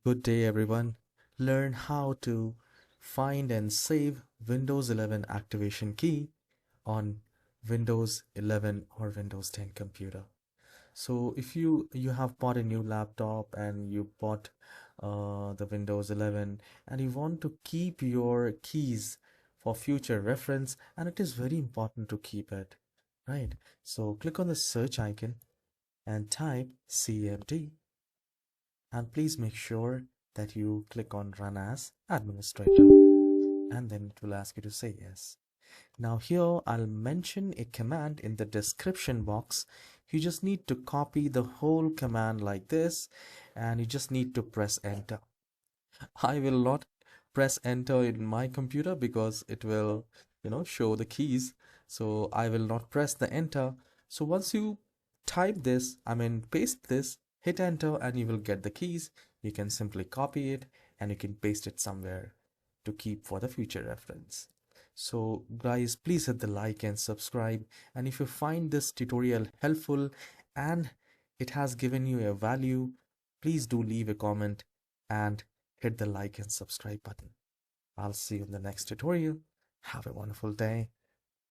Good day, everyone. Learn how to find and save Windows 11 activation key on Windows 11 or Windows 10 computer. So if you have bought a new laptop and you bought the Windows 11 and you want to keep your keys for future reference, and it is very important to keep it, right? So click on the search icon and type CMD, and please make sure that you click on run as administrator, and then it will ask you to say yes. Now here I'll mention a command in the description box. You just need to copy the whole command like this, and you just need to press enter. I will not press enter in my computer because it will show the keys, so I will not press the enter. So once you type this, paste this, hit enter, and you will get the keys. You can simply copy it and you can paste it somewhere to keep for the future reference. So guys, please hit the like and subscribe, and if you find this tutorial helpful and it has given you a value, please do leave a comment and hit the like and subscribe button. I'll see you in the next tutorial. Have a wonderful day.